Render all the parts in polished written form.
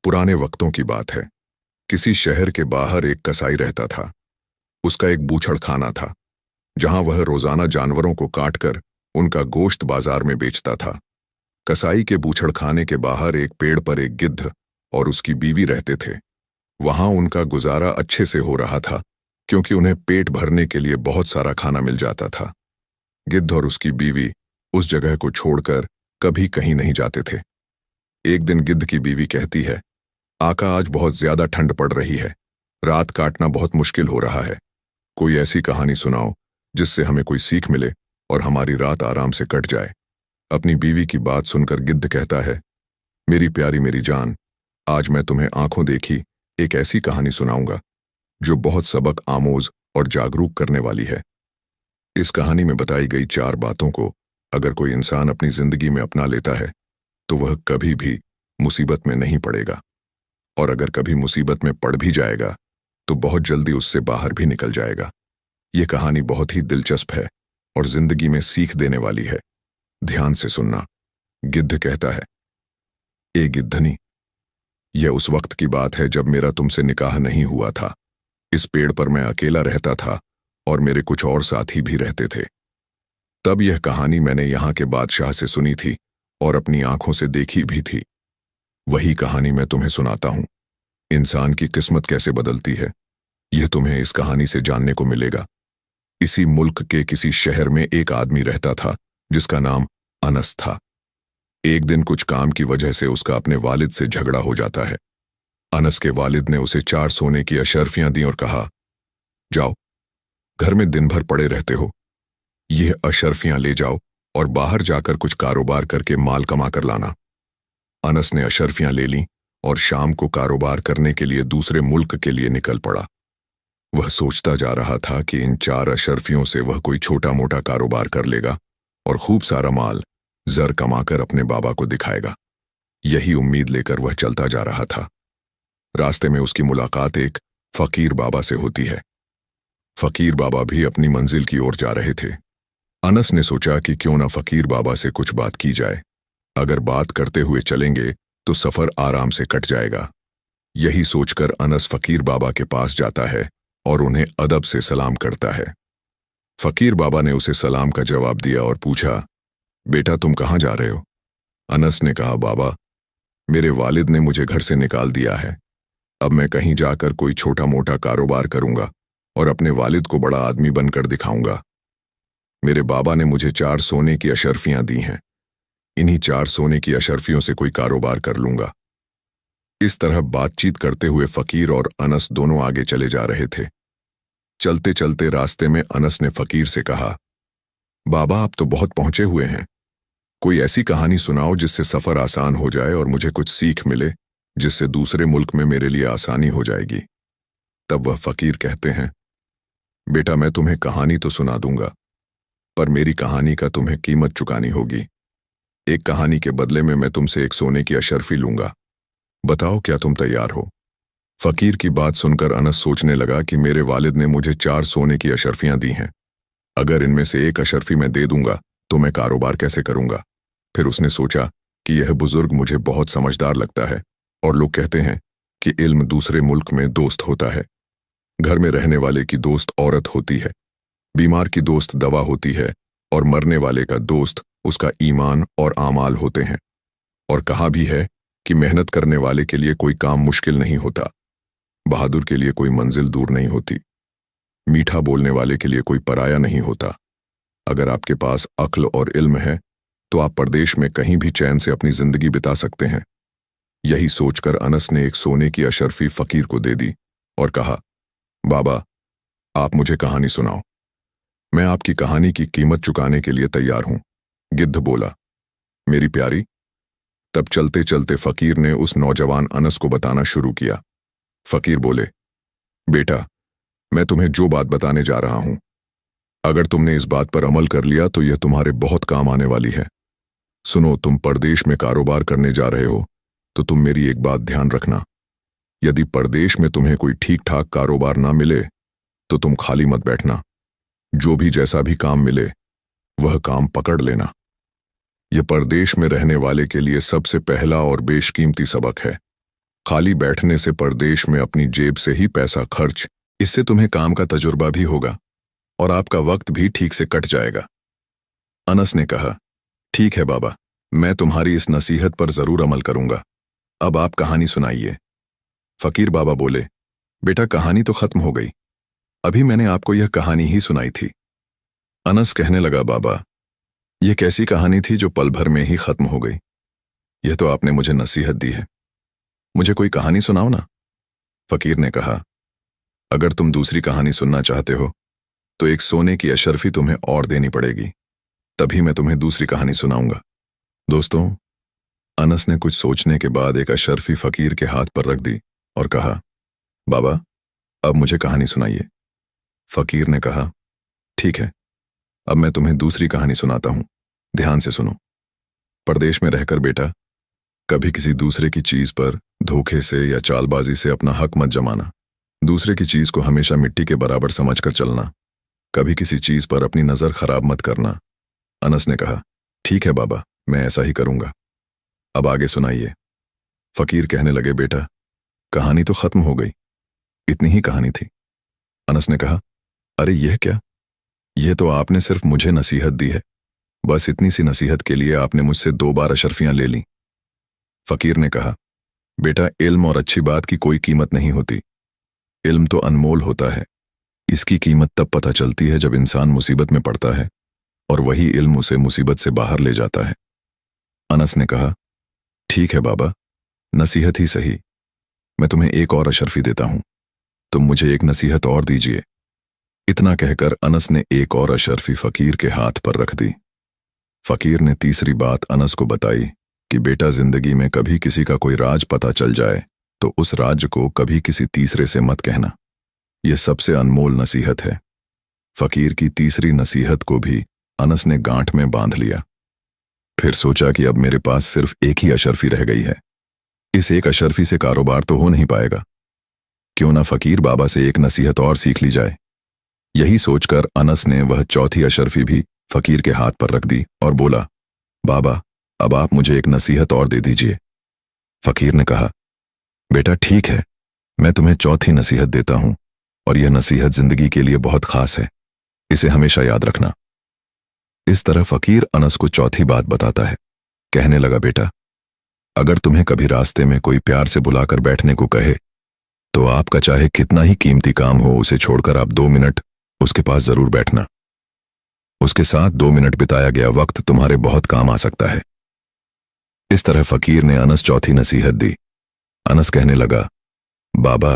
पुराने वक्तों की बात है। किसी शहर के बाहर एक कसाई रहता था। उसका एक बूचड़खाना था, जहां वह रोजाना जानवरों को काटकर उनका गोश्त बाजार में बेचता था। कसाई के बूचड़खाने के बाहर एक पेड़ पर एक गिद्ध और उसकी बीवी रहते थे। वहां उनका गुजारा अच्छे से हो रहा था, क्योंकि उन्हें पेट भरने के लिए बहुत सारा खाना मिल जाता था। गिद्ध और उसकी बीवी उस जगह को छोड़कर कभी कहीं नहीं जाते थे। एक दिन गिद्ध की बीवी कहती है, आका, आज बहुत ज्यादा ठंड पड़ रही है, रात काटना बहुत मुश्किल हो रहा है। कोई ऐसी कहानी सुनाओ जिससे हमें कोई सीख मिले और हमारी रात आराम से कट जाए। अपनी बीवी की बात सुनकर गिद्ध कहता है, मेरी प्यारी, मेरी जान, आज मैं तुम्हें आंखों देखी एक ऐसी कहानी सुनाऊंगा जो बहुत सबक आमोज और जागरूक करने वाली है। इस कहानी में बताई गई 4 बातों को अगर कोई इंसान अपनी जिंदगी में अपना लेता है तो वह कभी भी मुसीबत में नहीं पड़ेगा, और अगर कभी मुसीबत में पड़ भी जाएगा तो बहुत जल्दी उससे बाहर भी निकल जाएगा। ये कहानी बहुत ही दिलचस्प है और जिंदगी में सीख देने वाली है। ध्यान से सुनना। गिद्ध कहता है, ए गिद्धनी, यह उस वक्त की बात है जब मेरा तुमसे निकाह नहीं हुआ था। इस पेड़ पर मैं अकेला रहता था और मेरे कुछ और साथी भी रहते थे। तब यह कहानी मैंने यहाँ के बादशाह से सुनी थी और अपनी आंखों से देखी भी थी। वही कहानी मैं तुम्हें सुनाता हूं। इंसान की किस्मत कैसे बदलती है, यह तुम्हें इस कहानी से जानने को मिलेगा। इसी मुल्क के किसी शहर में एक आदमी रहता था जिसका नाम अनस था। एक दिन कुछ काम की वजह से उसका अपने वालिद से झगड़ा हो जाता है। अनस के वालिद ने उसे 4 सोने की अशर्फियां दी और कहा, जाओ, घर में दिन भर पड़े रहते हो, यह अशर्फियां ले जाओ और बाहर जाकर कुछ कारोबार करके माल कमा कर लाना। अनस ने अशर्फियां ले लीं और शाम को कारोबार करने के लिए दूसरे मुल्क के लिए निकल पड़ा। वह सोचता जा रहा था कि इन 4 अशर्फियों से वह कोई छोटा मोटा कारोबार कर लेगा और खूब सारा माल जर कमाकर अपने बाबा को दिखाएगा। यही उम्मीद लेकर वह चलता जा रहा था। रास्ते में उसकी मुलाकात एक फकीर बाबा से होती है। फकीर बाबा भी अपनी मंजिल की ओर जा रहे थे। अनस ने सोचा कि क्यों ना फकीर बाबा से कुछ बात की जाए। अगर बात करते हुए चलेंगे तो सफर आराम से कट जाएगा। यही सोचकर अनस फकीर बाबा के पास जाता है और उन्हें अदब से सलाम करता है। फकीर बाबा ने उसे सलाम का जवाब दिया और पूछा, बेटा, तुम कहाँ जा रहे हो? अनस ने कहा, बाबा, मेरे वालिद ने मुझे घर से निकाल दिया है। अब मैं कहीं जाकर कोई छोटा मोटा कारोबार करूंगा और अपने वालिद को बड़ा आदमी बनकर दिखाऊंगा। मेरे बाबा ने मुझे 4 सोने की अशर्फियां दी हैं। इन्हीं 4 सोने की अशर्फियों से कोई कारोबार कर लूंगा। इस तरह बातचीत करते हुए फकीर और अनस दोनों आगे चले जा रहे थे। चलते चलते रास्ते में अनस ने फकीर से कहा, बाबा, आप तो बहुत पहुंचे हुए हैं, कोई ऐसी कहानी सुनाओ जिससे सफर आसान हो जाए और मुझे कुछ सीख मिले, जिससे दूसरे मुल्क में मेरे लिए आसानी हो जाएगी। तब वह फकीर कहते हैं, बेटा, मैं तुम्हें कहानी तो सुना दूंगा, पर मेरी कहानी का तुम्हें कीमत चुकानी होगी। एक कहानी के बदले में मैं तुमसे एक सोने की अशर्फी लूंगा। बताओ, क्या तुम तैयार हो? फकीर की बात सुनकर अनस सोचने लगा कि मेरे वालिद ने मुझे 4 सोने की अशर्फियां दी हैं। अगर इनमें से एक अशर्फी मैं दे दूंगा तो मैं कारोबार कैसे करूंगा? फिर उसने सोचा कि यह बुजुर्ग मुझे बहुत समझदार लगता है और लोग कहते हैं कि इल्म दूसरे मुल्क में दोस्त होता है। घर में रहने वाले की दोस्त औरत होती है, बीमार की दोस्त दवा होती है और मरने वाले का दोस्त उसका ईमान और आमाल होते हैं। और कहा भी है कि मेहनत करने वाले के लिए कोई काम मुश्किल नहीं होता, बहादुर के लिए कोई मंजिल दूर नहीं होती, मीठा बोलने वाले के लिए कोई पराया नहीं होता। अगर आपके पास अक्ल और इल्म है तो आप परदेश में कहीं भी चैन से अपनी जिंदगी बिता सकते हैं। यही सोचकर अनस ने एक सोने की अशर्फी फकीर को दे दी और कहा, बाबा, आप मुझे कहानी सुनाओ। मैं आपकी कहानी की कीमत चुकाने के लिए तैयार हूं। गिद्ध बोला, मेरी प्यारी। तब चलते चलते फकीर ने उस नौजवान अनस को बताना शुरू किया। फकीर बोले, बेटा, मैं तुम्हें जो बात बताने जा रहा हूं, अगर तुमने इस बात पर अमल कर लिया तो यह तुम्हारे बहुत काम आने वाली है। सुनो, तुम परदेश में कारोबार करने जा रहे हो तो तुम मेरी एक बात ध्यान रखना। यदि परदेश में तुम्हें कोई ठीक ठाक कारोबार ना मिले तो तुम खाली मत बैठना। जो भी जैसा भी काम मिले वह काम पकड़ लेना। यह परदेश में रहने वाले के लिए सबसे पहला और बेशकीमती सबक है। खाली बैठने से परदेश में अपनी जेब से ही पैसा खर्च, इससे तुम्हें काम का तजुर्बा भी होगा और आपका वक्त भी ठीक से कट जाएगा। अनस ने कहा, ठीक है बाबा, मैं तुम्हारी इस नसीहत पर जरूर अमल करूंगा। अब आप कहानी सुनाइए। फकीर बाबा बोले, बेटा कहानी तो खत्म हो गई, अभी मैंने आपको यह कहानी ही सुनाई थी। अनस कहने लगा, बाबा यह कैसी कहानी थी जो पल भर में ही खत्म हो गई? यह तो आपने मुझे नसीहत दी है, मुझे कोई कहानी सुनाओ ना। फकीर ने कहा, अगर तुम दूसरी कहानी सुनना चाहते हो तो एक सोने की अशर्फी तुम्हें और देनी पड़ेगी, तभी मैं तुम्हें दूसरी कहानी सुनाऊंगा। दोस्तों, अनस ने कुछ सोचने के बाद एक अशर्फी फकीर के हाथ पर रख दी और कहा, बाबा अब मुझे कहानी सुनाइए। फकीर ने कहा, ठीक है, अब मैं तुम्हें दूसरी कहानी सुनाता हूं, ध्यान से सुनो। परदेश में रहकर बेटा कभी किसी दूसरे की चीज पर धोखे से या चालबाजी से अपना हक मत जमाना। दूसरे की चीज को हमेशा मिट्टी के बराबर समझकर चलना। कभी किसी चीज पर अपनी नजर खराब मत करना। अनस ने कहा, ठीक है बाबा, मैं ऐसा ही करूंगा। अब आगे सुनाइए। फकीर कहने लगे, बेटा कहानी तो खत्म हो गई, इतनी ही कहानी थी। अनस ने कहा, अरे यह क्या, यह तो आपने सिर्फ मुझे नसीहत दी है, बस इतनी सी नसीहत के लिए आपने मुझसे 2 बार अशर्फियां ले ली। फकीर ने कहा, बेटा इल्म और अच्छी बात की कोई कीमत नहीं होती। इल्म तो अनमोल होता है, इसकी कीमत तब पता चलती है जब इंसान मुसीबत में पड़ता है और वही इल्म उसे मुसीबत से बाहर ले जाता है। अनस ने कहा, ठीक है बाबा, नसीहत ही सही, मैं तुम्हें एक और अशर्फी देता हूं, तुम मुझे एक नसीहत और दीजिए। इतना कहकर अनस ने एक और अशर्फी फकीर के हाथ पर रख दी। फकीर ने तीसरी बात अनस को बताई कि बेटा जिंदगी में कभी किसी का कोई राज पता चल जाए तो उस राज को कभी किसी तीसरे से मत कहना, यह सबसे अनमोल नसीहत है। फकीर की तीसरी नसीहत को भी अनस ने गांठ में बांध लिया। फिर सोचा कि अब मेरे पास सिर्फ एक ही अशर्फी रह गई है, इस एक अशर्फी से कारोबार तो हो नहीं पाएगा, क्यों ना फकीर बाबा से एक नसीहत और सीख ली जाए। यही सोचकर अनस ने वह चौथी अशर्फी भी फकीर के हाथ पर रख दी और बोला, बाबा अब आप मुझे एक नसीहत और दे दीजिए। फकीर ने कहा, बेटा ठीक है, मैं तुम्हें चौथी नसीहत देता हूं और यह नसीहत जिंदगी के लिए बहुत खास है, इसे हमेशा याद रखना। इस तरह फकीर अनस को चौथी बात बताता है। कहने लगा, बेटा अगर तुम्हें कभी रास्ते में कोई प्यार से बुलाकर बैठने को कहे तो आपका चाहे कितना ही कीमती काम हो, उसे छोड़कर आप 2 मिनट उसके पास जरूर बैठना। उसके साथ 2 मिनट बिताया गया वक्त तुम्हारे बहुत काम आ सकता है। इस तरह फकीर ने अनस चौथी नसीहत दी। अनस कहने लगा, बाबा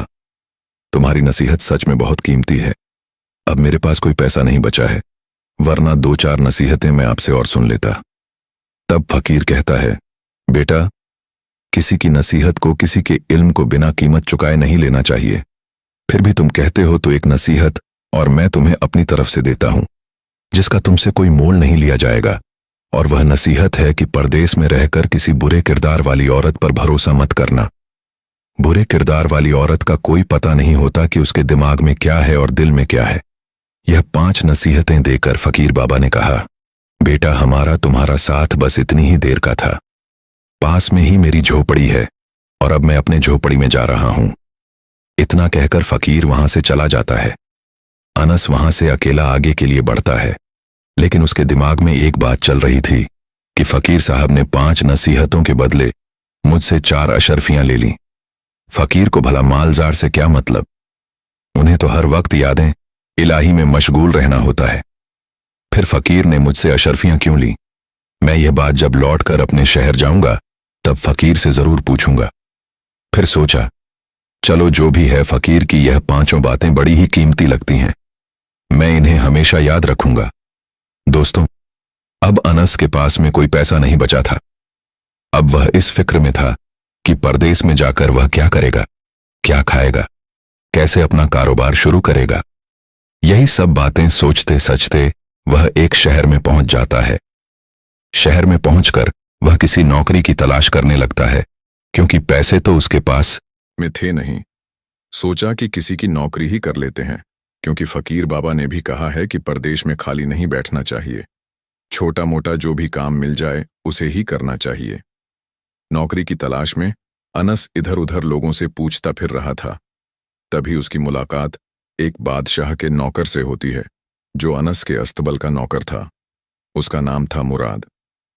तुम्हारी नसीहत सच में बहुत कीमती है, अब मेरे पास कोई पैसा नहीं बचा है, वरना 2-4 नसीहतें मैं आपसे और सुन लेता। तब फकीर कहता है, बेटा किसी की नसीहत को, किसी के इल्म को बिना कीमत चुकाए नहीं लेना चाहिए। फिर भी तुम कहते हो तो एक नसीहत और मैं तुम्हें अपनी तरफ से देता हूं, जिसका तुमसे कोई मोल नहीं लिया जाएगा, और वह नसीहत है कि परदेश में रहकर किसी बुरे किरदार वाली औरत पर भरोसा मत करना। बुरे किरदार वाली औरत का कोई पता नहीं होता कि उसके दिमाग में क्या है और दिल में क्या है। यह 5 नसीहतें देकर फकीर बाबा ने कहा, बेटा हमारा तुम्हारा साथ बस इतनी ही देर का था, पास में ही मेरी झोपड़ी है और अब मैं अपने झोपड़ी में जा रहा हूं। इतना कहकर फकीर वहां से चला जाता है। अनस वहां से अकेला आगे के लिए बढ़ता है, लेकिन उसके दिमाग में एक बात चल रही थी कि फकीर साहब ने 5 नसीहतों के बदले मुझसे 4 अशर्फियां ले लीं। फकीर को भला मालजार से क्या मतलब, उन्हें तो हर वक्त यादें इलाही में मशगूल रहना होता है। फिर फकीर ने मुझसे अशर्फियां क्यों ली? मैं यह बात जब लौटकर अपने शहर जाऊंगा तब फकीर से जरूर पूछूंगा। फिर सोचा, चलो जो भी है, फकीर की यह 5 बातें बड़ी ही कीमती लगती हैं, मैं इन्हें हमेशा याद रखूंगा। दोस्तों, अब अनस के पास में कोई पैसा नहीं बचा था। अब वह इस फिक्र में था कि परदेश में जाकर वह क्या करेगा, क्या खाएगा, कैसे अपना कारोबार शुरू करेगा। यही सब बातें सोचते सचते वह एक शहर में पहुंच जाता है। शहर में पहुंचकर वह किसी नौकरी की तलाश करने लगता है, क्योंकि पैसे तो उसके पास में थे नहीं। सोचा कि किसी की नौकरी ही कर लेते हैं, क्योंकि फकीर बाबा ने भी कहा है कि परदेश में खाली नहीं बैठना चाहिए, छोटा मोटा जो भी काम मिल जाए उसे ही करना चाहिए। नौकरी की तलाश में अनस इधर उधर लोगों से पूछता फिर रहा था। तभी उसकी मुलाकात एक बादशाह के नौकर से होती है, जो अनस के अस्तबल का नौकर था। उसका नाम था मुराद।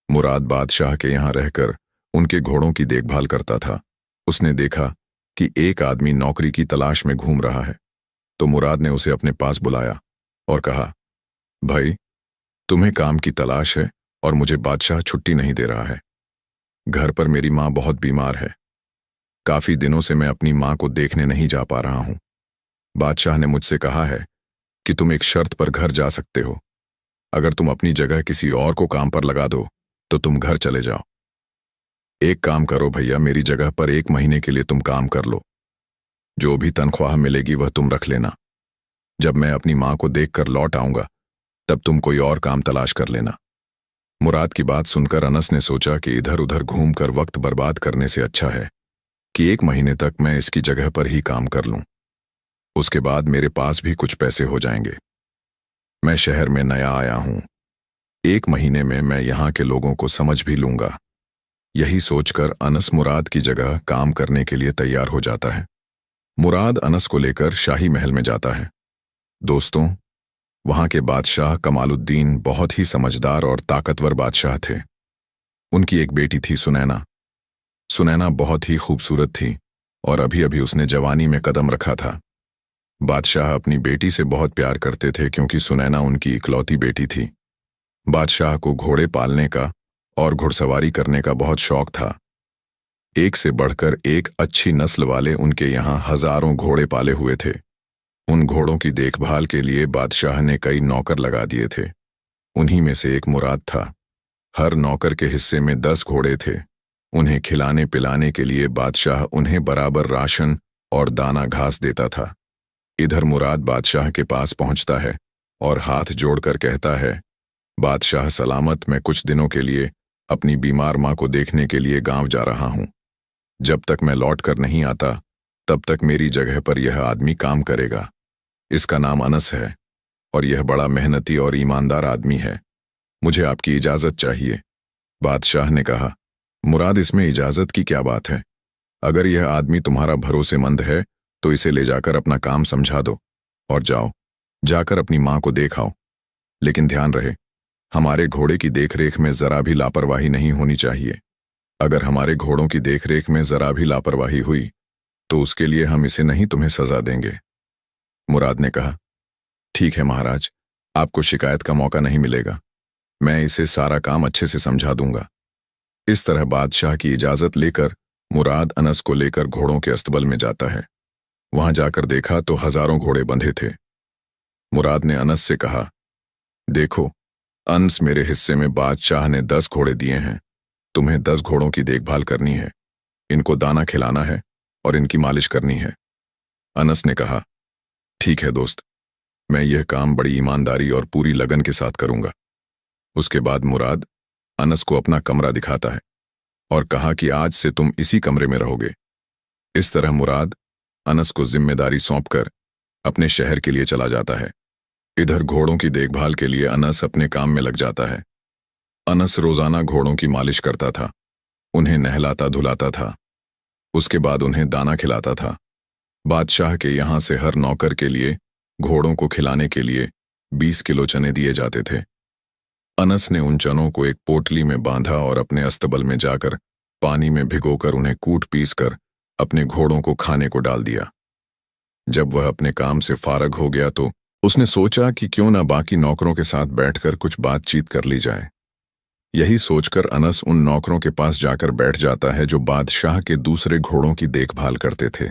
मुराद बादशाह के यहाँ रहकर उनके घोड़ों की देखभाल करता था। उसने देखा कि एक आदमी नौकरी की तलाश में घूम रहा है, तो मुराद ने उसे अपने पास बुलाया और कहा, भाई, तुम्हें काम की तलाश है और मुझे बादशाह छुट्टी नहीं दे रहा है। घर पर मेरी माँ बहुत बीमार है। काफी दिनों से मैं अपनी माँ को देखने नहीं जा पा रहा हूं। बादशाह ने मुझसे कहा है कि तुम एक शर्त पर घर जा सकते हो। अगर तुम अपनी जगह किसी और को काम पर लगा दो तो तुम घर चले जाओ। एक काम करो भैया, मेरी जगह पर 1 महीने के लिए तुम काम कर लो। जो भी तनख्वाह मिलेगी वह तुम रख लेना। जब मैं अपनी माँ को देखकर लौट आऊंगा तब तुम कोई और काम तलाश कर लेना। मुराद की बात सुनकर अनस ने सोचा कि इधर उधर घूमकर वक्त बर्बाद करने से अच्छा है कि 1 महीने तक मैं इसकी जगह पर ही काम कर लूं। उसके बाद मेरे पास भी कुछ पैसे हो जाएंगे। मैं शहर में नया आया हूं, 1 महीने में मैं यहाँ के लोगों को समझ भी लूंगा। यही सोचकर अनस मुराद की जगह काम करने के लिए तैयार हो जाता है। मुराद अनस को लेकर शाही महल में जाता है। दोस्तों, वहां के बादशाह कमालुद्दीन बहुत ही समझदार और ताकतवर बादशाह थे। उनकी एक बेटी थी सुनैना। सुनैना बहुत ही खूबसूरत थी और अभी अभी उसने जवानी में कदम रखा था। बादशाह अपनी बेटी से बहुत प्यार करते थे क्योंकि सुनैना उनकी इकलौती बेटी थी। बादशाह को घोड़े पालने का और घुड़सवारी करने का बहुत शौक था। एक से बढ़कर एक अच्छी नस्ल वाले उनके यहाँ हजारों घोड़े पाले हुए थे। उन घोड़ों की देखभाल के लिए बादशाह ने कई नौकर लगा दिए थे। उन्हीं में से एक मुराद था। हर नौकर के हिस्से में 10 घोड़े थे। उन्हें खिलाने पिलाने के लिए बादशाह उन्हें बराबर राशन और दाना घास देता था। इधर मुराद बादशाह के पास पहुंचता है और हाथ जोड़कर कहता है, बादशाह सलामत, मैं कुछ दिनों के लिए अपनी बीमार माँ को देखने के लिए गांव जा रहा हूं। जब तक मैं लौट कर नहीं आता तब तक मेरी जगह पर यह आदमी काम करेगा। इसका नाम अनस है और यह बड़ा मेहनती और ईमानदार आदमी है। मुझे आपकी इजाजत चाहिए। बादशाह ने कहा, मुराद, इसमें इजाजत की क्या बात है? अगर यह आदमी तुम्हारा भरोसेमंद है तो इसे ले जाकर अपना काम समझा दो और जाओ, जाकर अपनी माँ को देखाओ। लेकिन ध्यान रहे, हमारे घोड़े की देखरेख में जरा भी लापरवाही नहीं होनी चाहिए। अगर हमारे घोड़ों की देखरेख में जरा भी लापरवाही हुई तो उसके लिए हम इसे नहीं तुम्हें सजा देंगे। मुराद ने कहा, ठीक है महाराज, आपको शिकायत का मौका नहीं मिलेगा। मैं इसे सारा काम अच्छे से समझा दूंगा। इस तरह बादशाह की इजाजत लेकर मुराद अनस को लेकर घोड़ों के अस्तबल में जाता है। वहां जाकर देखा तो हजारों घोड़े बंधे थे। मुराद ने अनस से कहा, देखो, अनस मेरे हिस्से में बादशाह ने 10 घोड़े दिए हैं। तुम्हें 10 घोड़ों की देखभाल करनी है, इनको दाना खिलाना है और इनकी मालिश करनी है। अनस ने कहा, ठीक है दोस्त, मैं यह काम बड़ी ईमानदारी और पूरी लगन के साथ करूंगा। उसके बाद मुराद अनस को अपना कमरा दिखाता है और कहा कि आज से तुम इसी कमरे में रहोगे। इस तरह मुराद अनस को जिम्मेदारी सौंपकर अपने शहर के लिए चला जाता है। इधर घोड़ों की देखभाल के लिए अनस अपने काम में लग जाता है। अनस रोजाना घोड़ों की मालिश करता था, उन्हें नहलाता धुलाता था। उसके बाद उन्हें दाना खिलाता था। बादशाह के यहाँ से हर नौकर के लिए घोड़ों को खिलाने के लिए 20 किलो चने दिए जाते थे। अनस ने उन चनों को एक पोटली में बांधा और अपने अस्तबल में जाकर पानी में भिगोकर उन्हें कूट पीस कर अपने घोड़ों को खाने को डाल दिया। जब वह अपने काम से फारग हो गया तो उसने सोचा कि क्यों ना बाकी नौकरों के साथ बैठकर कुछ बातचीत कर ली जाए। यही सोचकर अनस उन नौकरों के पास जाकर बैठ जाता है जो बादशाह के दूसरे घोड़ों की देखभाल करते थे।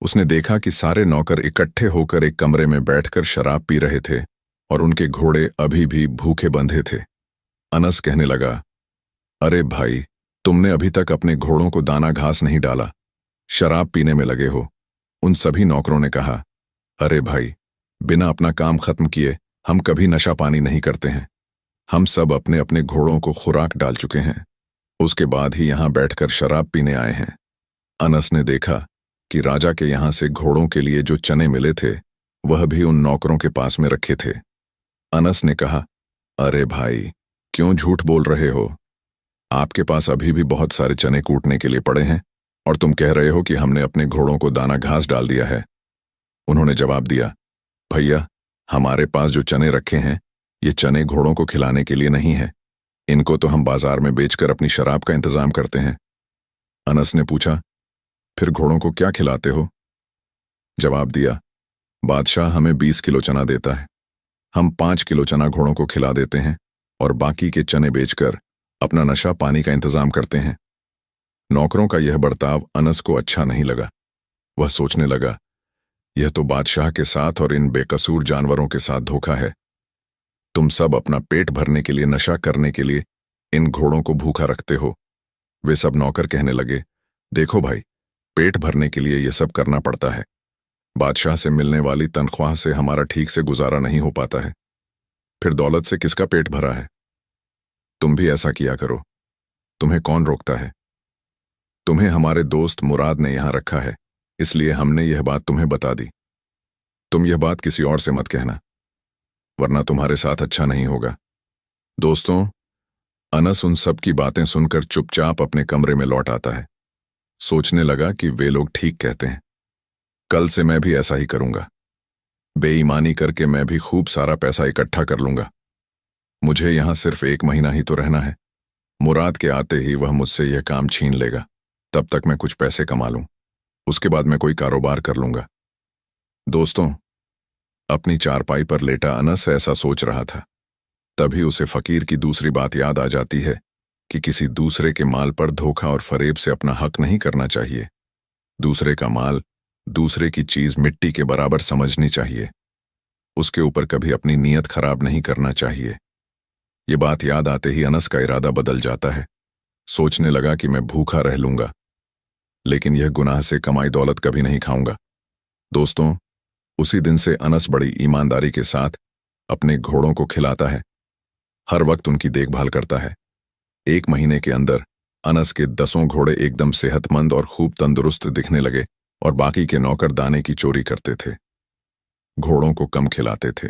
उसने देखा कि सारे नौकर इकट्ठे होकर एक कमरे में बैठकर शराब पी रहे थे और उनके घोड़े अभी भी भूखे बंधे थे। अनस कहने लगा, अरे भाई, तुमने अभी तक अपने घोड़ों को दाना घास नहीं डाला, शराब पीने में लगे हो। उन सभी नौकरों ने कहा, अरे भाई, बिना अपना काम खत्म किए हम कभी नशा पानी नहीं करते हैं। हम सब अपने अपने घोड़ों को खुराक डाल चुके हैं, उसके बाद ही यहां बैठकर शराब पीने आए हैं। अनस ने देखा कि राजा के यहां से घोड़ों के लिए जो चने मिले थे वह भी उन नौकरों के पास में रखे थे। अनस ने कहा, अरे भाई, क्यों झूठ बोल रहे हो? आपके पास अभी भी बहुत सारे चने कूटने के लिए पड़े हैं और तुम कह रहे हो कि हमने अपने घोड़ों को दाना घास डाल दिया है। उन्होंने जवाब दिया, भैया, हमारे पास जो चने रखे हैं, ये चने घोड़ों को खिलाने के लिए नहीं है। इनको तो हम बाजार में बेचकर अपनी शराब का इंतजाम करते हैं। अनस ने पूछा, फिर घोड़ों को क्या खिलाते हो? जवाब दिया, बादशाह हमें 20 किलो चना देता है। हम 5 किलो चना घोड़ों को खिला देते हैं और बाकी के चने बेचकर अपना नशा पानी का इंतजाम करते हैं। नौकरों का यह बर्ताव अनस को अच्छा नहीं लगा। वह सोचने लगा, यह तो बादशाह के साथ और इन बेकसूर जानवरों के साथ धोखा है। तुम सब अपना पेट भरने के लिए, नशा करने के लिए इन घोड़ों को भूखा रखते हो। वे सब नौकर कहने लगे, देखो भाई, पेट भरने के लिए यह सब करना पड़ता है। बादशाह से मिलने वाली तनख्वाह से हमारा ठीक से गुजारा नहीं हो पाता है, फिर दौलत से किसका पेट भरा है? तुम भी ऐसा किया करो। तुम्हें कौन रोकता है? तुम्हें हमारे दोस्त मुराद ने यहां रखा है, इसलिए हमने यह बात तुम्हें बता दी। तुम यह बात किसी और से मत कहना, वरना तुम्हारे साथ अच्छा नहीं होगा। दोस्तों, अनस उन सब की बातें सुनकर चुपचाप अपने कमरे में लौट आता है। सोचने लगा कि वे लोग ठीक कहते हैं। कल से मैं भी ऐसा ही करूंगा। बेईमानी करके मैं भी खूब सारा पैसा इकट्ठा कर लूंगा। मुझे यहां सिर्फ 1 महीना ही तो रहना है। मुराद के आते ही वह मुझसे यह काम छीन लेगा। तब तक मैं कुछ पैसे कमा लूं, उसके बाद मैं कोई कारोबार कर लूंगा। दोस्तों, अपनी चारपाई पर लेटा अनस ऐसा सोच रहा था। तभी उसे फकीर की दूसरी बात याद आ जाती है कि किसी दूसरे के माल पर धोखा और फरेब से अपना हक नहीं करना चाहिए। दूसरे का माल, दूसरे की चीज मिट्टी के बराबर समझनी चाहिए। उसके ऊपर कभी अपनी नीयत खराब नहीं करना चाहिए। ये बात याद आते ही अनस का इरादा बदल जाता है। सोचने लगा कि मैं भूखा रह लूंगा, लेकिन यह गुनाह से कमाई दौलत कभी नहीं खाऊंगा। दोस्तों, उसी दिन से अनस बड़ी ईमानदारी के साथ अपने घोड़ों को खिलाता है, हर वक्त उनकी देखभाल करता है। 1 महीने के अंदर अनस के 10 घोड़े एकदम सेहतमंद और खूब तंदुरुस्त दिखने लगे और बाकी के नौकर दाने की चोरी करते थे। घोड़ों को कम खिलाते थे,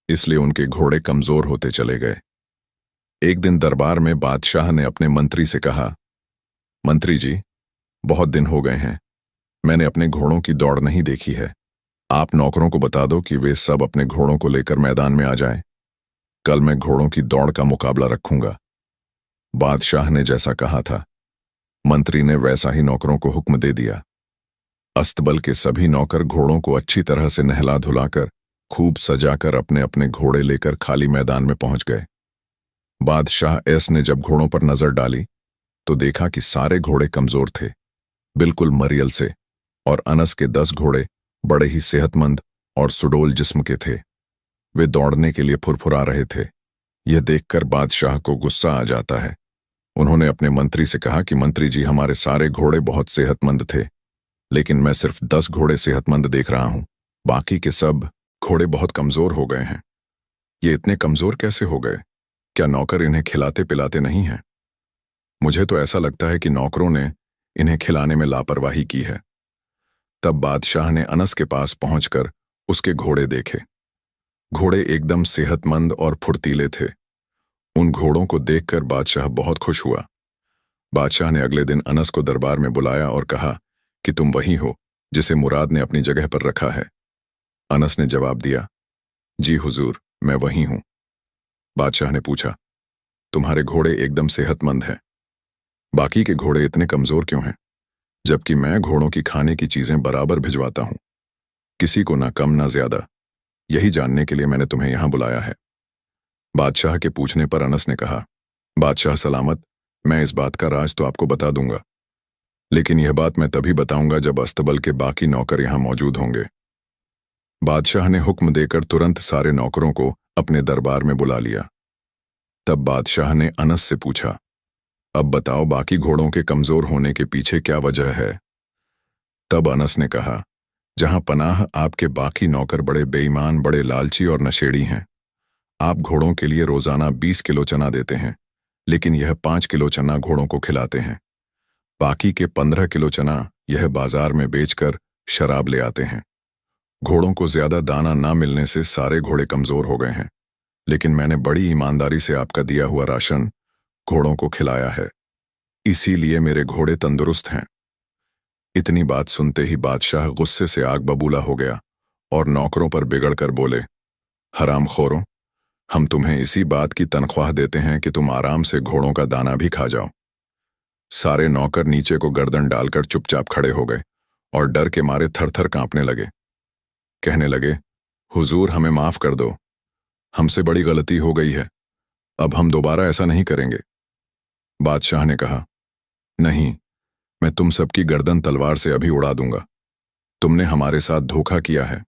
इसलिए उनके घोड़े कमजोर होते चले गए। एक दिन दरबार में बादशाह ने अपने मंत्री से कहा, मंत्री जी, बहुत दिन हो गए हैं, मैंने अपने घोड़ों की दौड़ नहीं देखी है। आप नौकरों को बता दो कि वे सब अपने घोड़ों को लेकर मैदान में आ जाएं। कल मैं घोड़ों की दौड़ का मुकाबला रखूंगा। बादशाह ने जैसा कहा था, मंत्री ने वैसा ही नौकरों को हुक्म दे दिया। अस्तबल के सभी नौकर घोड़ों को अच्छी तरह से नहला धुलाकर, खूब सजाकर अपने अपने घोड़े लेकर खाली मैदान में पहुंच गए। बादशाह एस ने जब घोड़ों पर नजर डाली तो देखा कि सारे घोड़े कमजोर थे, बिल्कुल मरियल से, और अनस के 10 घोड़े बड़े ही सेहतमंद और सुडौल जिस्म के थे। वे दौड़ने के लिए फुरफुरा रहे थे। यह देखकर बादशाह को गुस्सा आ जाता है। उन्होंने अपने मंत्री से कहा कि मंत्री जी, हमारे सारे घोड़े बहुत सेहतमंद थे, लेकिन मैं सिर्फ 10 घोड़े सेहतमंद देख रहा हूं। बाकी के सब घोड़े बहुत कमजोर हो गए हैं। ये इतने कमजोर कैसे हो गए? क्या नौकर इन्हें खिलाते पिलाते नहीं हैं? मुझे तो ऐसा लगता है कि नौकरों ने इन्हें खिलाने में लापरवाही की है। तब बादशाह ने अनस के पास पहुंचकर उसके घोड़े देखे। घोड़े एकदम सेहतमंद और फुर्तीले थे। उन घोड़ों को देखकर बादशाह बहुत खुश हुआ। बादशाह ने अगले दिन अनस को दरबार में बुलाया और कहा कि तुम वही हो जिसे मुराद ने अपनी जगह पर रखा है। अनस ने जवाब दिया, जी हुजूर, मैं वही हूं। बादशाह ने पूछा, तुम्हारे घोड़े एकदम सेहतमंद हैं, बाकी के घोड़े इतने कमजोर क्यों हैं, जबकि मैं घोड़ों की खाने की चीजें बराबर भिजवाता हूं, किसी को ना कम ना ज्यादा। यही जानने के लिए मैंने तुम्हें यहां बुलाया है। बादशाह के पूछने पर अनस ने कहा, बादशाह सलामत, मैं इस बात का राज तो आपको बता दूंगा, लेकिन यह बात मैं तभी बताऊंगा जब अस्तबल के बाकी नौकर यहां मौजूद होंगे। बादशाह ने हुक्म देकर तुरंत सारे नौकरों को अपने दरबार में बुला लिया। तब बादशाह ने अनस से पूछा, अब बताओ बाकी घोड़ों के कमजोर होने के पीछे क्या वजह है? तब अनस ने कहा, जहां पनाह आपके बाकी नौकर बड़े बेईमान, बड़े लालची और नशेड़ी हैं। आप घोड़ों के लिए रोजाना 20 किलो चना देते हैं, लेकिन यह 5 किलो चना घोड़ों को खिलाते हैं। बाकी के 15 किलो चना यह बाजार में बेचकर शराब ले आते हैं। घोड़ों को ज्यादा दाना ना मिलने से सारे घोड़े कमजोर हो गए हैं, लेकिन मैंने बड़ी ईमानदारी से आपका दिया हुआ राशन घोड़ों को खिलाया है, इसीलिए मेरे घोड़े तंदुरुस्त हैं। इतनी बात सुनते ही बादशाह गुस्से से आग बबूला हो गया और नौकरों पर बिगड़कर बोले, हरामखोरों, हम तुम्हें इसी बात की तनख्वाह देते हैं कि तुम आराम से घोड़ों का दाना भी खा जाओ। सारे नौकर नीचे को गर्दन डालकर चुपचाप खड़े हो गए और डर के मारे थरथर कांपने लगे। कहने लगे, हुजूर, हमें माफ कर दो, हमसे बड़ी गलती हो गई है, अब हम दोबारा ऐसा नहीं करेंगे। बादशाह ने कहा, नहीं, मैं तुम सबकी गर्दन तलवार से अभी उड़ा दूंगा। तुमने हमारे साथ धोखा किया है।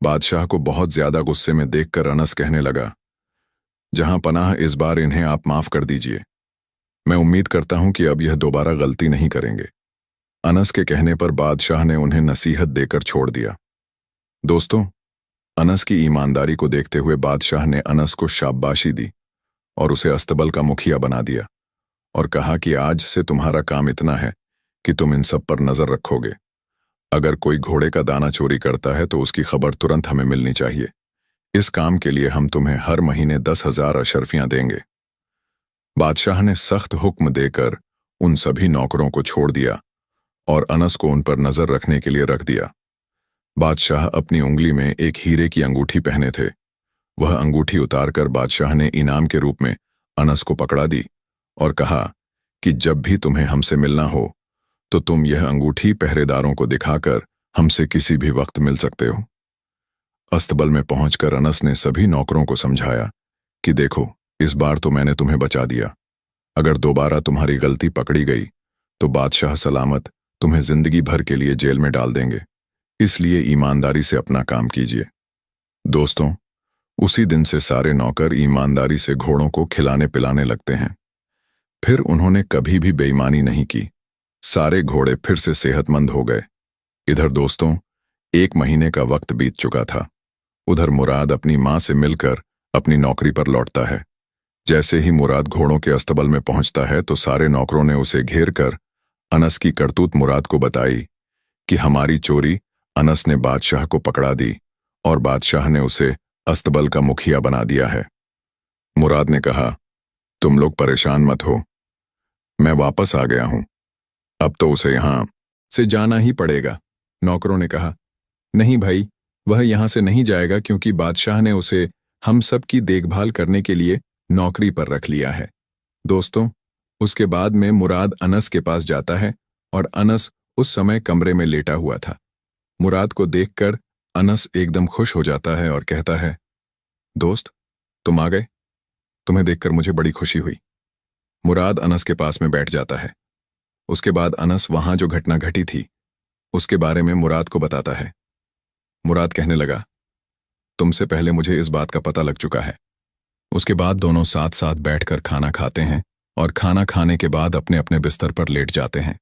बादशाह को बहुत ज्यादा गुस्से में देखकर अनस कहने लगा, जहां पनाह, इस बार इन्हें आप माफ कर दीजिए। मैं उम्मीद करता हूं कि अब यह दोबारा गलती नहीं करेंगे। अनस के कहने पर बादशाह ने उन्हें नसीहत देकर छोड़ दिया। दोस्तों, अनस की ईमानदारी को देखते हुए बादशाह ने अनस को शाबाशी दी और उसे अस्तबल का मुखिया बना दिया और कहा कि आज से तुम्हारा काम इतना है कि तुम इन सब पर नजर रखोगे। अगर कोई घोड़े का दाना चोरी करता है तो उसकी खबर तुरंत हमें मिलनी चाहिए। इस काम के लिए हम तुम्हें हर महीने 10,000 अशर्फियां देंगे। बादशाह ने सख्त हुक्म देकर उन सभी नौकरों को छोड़ दिया और अनस को उन पर नजर रखने के लिए रख दिया। बादशाह अपनी उंगली में एक हीरे की अंगूठी पहने थे। वह अंगूठी उतारकर बादशाह ने इनाम के रूप में अनस को पकड़ा दी और कहा कि जब भी तुम्हें हमसे मिलना हो तो तुम यह अंगूठी पहरेदारों को दिखाकर हमसे किसी भी वक्त मिल सकते हो। अस्तबल में पहुंचकर अनस ने सभी नौकरों को समझाया कि देखो, इस बार तो मैंने तुम्हें बचा दिया। अगर दोबारा तुम्हारी गलती पकड़ी गई तो बादशाह सलामत तुम्हें जिंदगी भर के लिए जेल में डाल देंगे। इसलिए ईमानदारी से अपना काम कीजिए। दोस्तों, उसी दिन से सारे नौकर ईमानदारी से घोड़ों को खिलाने पिलाने लगते हैं। फिर उन्होंने कभी भी बेईमानी नहीं की। सारे घोड़े फिर से सेहतमंद हो गए। इधर दोस्तों, 1 महीने का वक्त बीत चुका था। उधर मुराद अपनी मां से मिलकर अपनी नौकरी पर लौटता है। जैसे ही मुराद घोड़ों के अस्तबल में पहुंचता है तो सारे नौकरों ने उसे घेर कर अनस की करतूत मुराद को बताई कि हमारी चोरी अनस ने बादशाह को पकड़ा दी और बादशाह ने उसे अस्तबल का मुखिया बना दिया है। मुराद ने कहा, तुम लोग परेशान मत हो, मैं वापस आ गया हूं, अब तो उसे यहां से जाना ही पड़ेगा। नौकरों ने कहा, नहीं भाई, वह यहां से नहीं जाएगा क्योंकि बादशाह ने उसे हम सब की देखभाल करने के लिए नौकरी पर रख लिया है। दोस्तों, उसके बाद में मुराद अनस के पास जाता है और अनस उस समय कमरे में लेटा हुआ था। मुराद को देखकर अनस एकदम खुश हो जाता है और कहता है, दोस्त, तुम आ गए, तुम्हें देखकर मुझे बड़ी खुशी हुई। मुराद अनस के पास में बैठ जाता है। उसके बाद अनस वहां जो घटना घटी थी उसके बारे में मुराद को बताता है। मुराद कहने लगा, तुमसे पहले मुझे इस बात का पता लग चुका है। उसके बाद दोनों साथ साथ बैठकर खाना खाते हैं और खाना खाने के बाद अपने अपने बिस्तर पर लेट जाते हैं।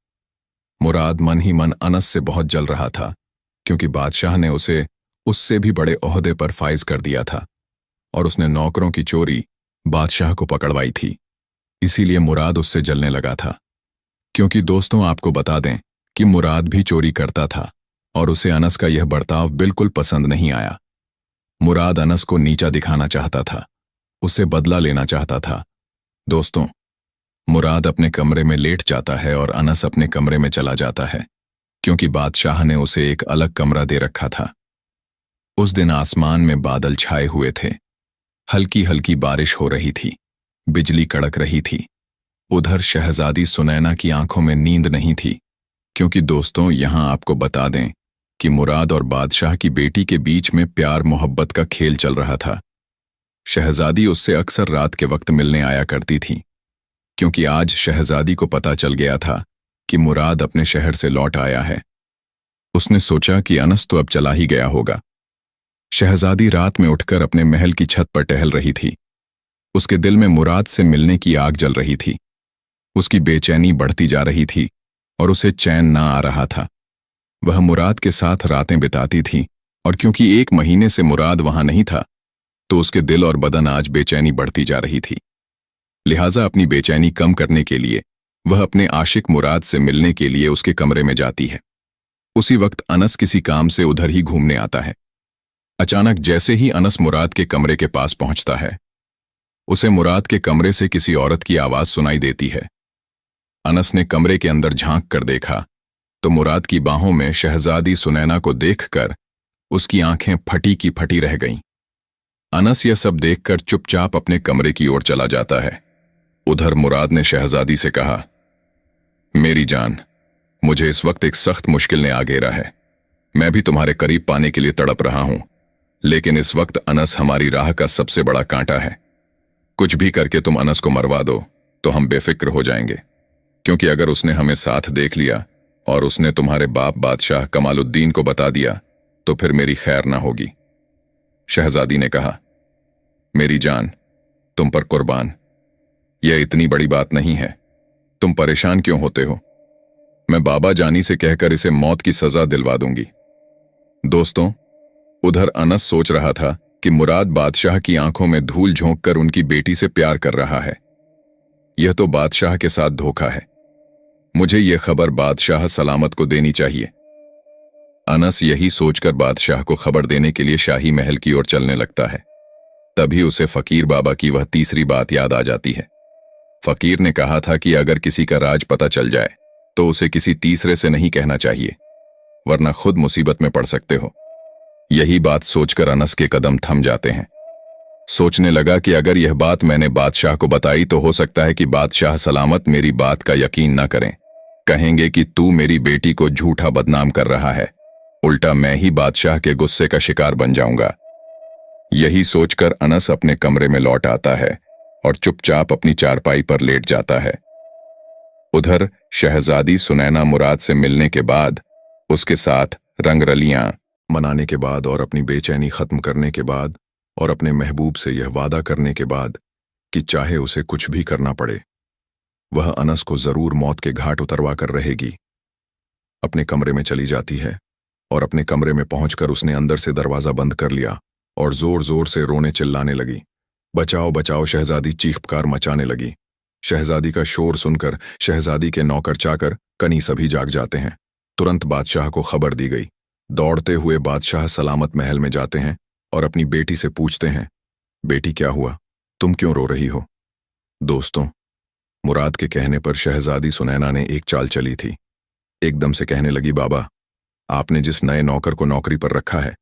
मुराद मन ही मन अनस से बहुत जल रहा था क्योंकि बादशाह ने उसे उससे भी बड़े ओहदे पर फाइज कर दिया था और उसने नौकरों की चोरी बादशाह को पकड़वाई थी। इसीलिए मुराद उससे जलने लगा था। क्योंकि दोस्तों, आपको बता दें कि मुराद भी चोरी करता था और उसे अनस का यह बर्ताव बिल्कुल पसंद नहीं आया। मुराद अनस को नीचा दिखाना चाहता था, उससे बदला लेना चाहता था। दोस्तों, मुराद अपने कमरे में लेट जाता है और अनस अपने कमरे में चला जाता है क्योंकि बादशाह ने उसे एक अलग कमरा दे रखा था। उस दिन आसमान में बादल छाए हुए थे। हल्की हल्की बारिश हो रही थी, बिजली कड़क रही थी। उधर शहजादी सुनैना की आंखों में नींद नहीं थी क्योंकि दोस्तों, यहां आपको बता दें कि मुराद और बादशाह की बेटी के बीच में प्यार मोहब्बत का खेल चल रहा था। शहजादी उससे अक्सर रात के वक्त मिलने आया करती थी क्योंकि आज शहजादी को पता चल गया था कि मुराद अपने शहर से लौट आया है। उसने सोचा कि अनस तो अब चला ही गया होगा। शहजादी रात में उठकर अपने महल की छत पर टहल रही थी। उसके दिल में मुराद से मिलने की आग जल रही थी। उसकी बेचैनी बढ़ती जा रही थी और उसे चैन ना आ रहा था। वह मुराद के साथ रातें बिताती थी और क्योंकि 1 महीने से मुराद वहां नहीं था तो उसके दिल और बदन आज बेचैनी बढ़ती जा रही थी। लिहाजा अपनी बेचैनी कम करने के लिए वह अपने आशिक मुराद से मिलने के लिए उसके कमरे में जाती है। उसी वक्त अनस किसी काम से उधर ही घूमने आता है। अचानक जैसे ही अनस मुराद के कमरे के पास पहुंचता है, उसे मुराद के कमरे से किसी औरत की आवाज सुनाई देती है। अनस ने कमरे के अंदर झांक कर देखा तो मुराद की बाहों में शहजादी सुनैना को देखकर उसकी आंखें फटी की फटी रह गईं। अनस यह सब देखकर चुपचाप अपने कमरे की ओर चला जाता है। उधर मुराद ने शहजादी से कहा, मेरी जान, मुझे इस वक्त एक सख्त मुश्किल ने आ घेरा है। मैं भी तुम्हारे करीब पाने के लिए तड़प रहा हूं, लेकिन इस वक्त अनस हमारी राह का सबसे बड़ा कांटा है। कुछ भी करके तुम अनस को मरवा दो तो हम बेफिक्र हो जाएंगे, क्योंकि अगर उसने हमें साथ देख लिया और उसने तुम्हारे बाप बादशाह कमालुद्दीन को बता दिया तो फिर मेरी खैर ना होगी। शहजादी ने कहा, मेरी जान, तुम पर कुर्बान, यह इतनी बड़ी बात नहीं है, तुम परेशान क्यों होते हो? मैं बाबा जानी से कहकर इसे मौत की सजा दिलवा दूंगी। दोस्तों, उधर अनस सोच रहा था कि मुराद बादशाह की आंखों में धूल झोंककर उनकी बेटी से प्यार कर रहा है। यह तो बादशाह के साथ धोखा है। मुझे यह खबर बादशाह सलामत को देनी चाहिए। अनस यही सोचकर बादशाह को खबर देने के लिए शाही महल की ओर चलने लगता है। तभी उसे फकीर बाबा की वह तीसरी बात याद आ जाती है। फकीर ने कहा था कि अगर किसी का राज पता चल जाए तो उसे किसी तीसरे से नहीं कहना चाहिए, वरना खुद मुसीबत में पड़ सकते हो। यही बात सोचकर अनस के कदम थम जाते हैं। सोचने लगा कि अगर यह बात मैंने बादशाह को बताई तो हो सकता है कि बादशाह सलामत मेरी बात का यकीन न करें, कहेंगे कि तू मेरी बेटी को झूठा बदनाम कर रहा है। उल्टा मैं ही बादशाह के गुस्से का शिकार बन जाऊंगा। यही सोचकर अनस अपने कमरे में लौट आता है और चुपचाप अपनी चारपाई पर लेट जाता है। उधर शहजादी सुनैना मुराद से मिलने के बाद, उसके साथ रंगरलियां मनाने के बाद और अपनी बेचैनी खत्म करने के बाद और अपने महबूब से यह वादा करने के बाद कि चाहे उसे कुछ भी करना पड़े, वह अनस को जरूर मौत के घाट उतरवा कर रहेगी, अपने कमरे में चली जाती है। और अपने कमरे में पहुंचकर उसने अंदर से दरवाजा बंद कर लिया और जोर जोर से रोने चिल्लाने लगी। बचाओ बचाओ, शहजादी चीख पुकार मचाने लगी। शहजादी का शोर सुनकर शहजादी के नौकर चाकर कनी सभी जाग जाते हैं। तुरंत बादशाह को खबर दी गई। दौड़ते हुए बादशाह सलामत महल में जाते हैं और अपनी बेटी से पूछते हैं, बेटी क्या हुआ, तुम क्यों रो रही हो? दोस्तों, मुराद के कहने पर शहजादी सुनैना ने एक चाल चली थी। एकदम से कहने लगी, बाबा, आपने जिस नए नौकर को नौकरी पर रखा है,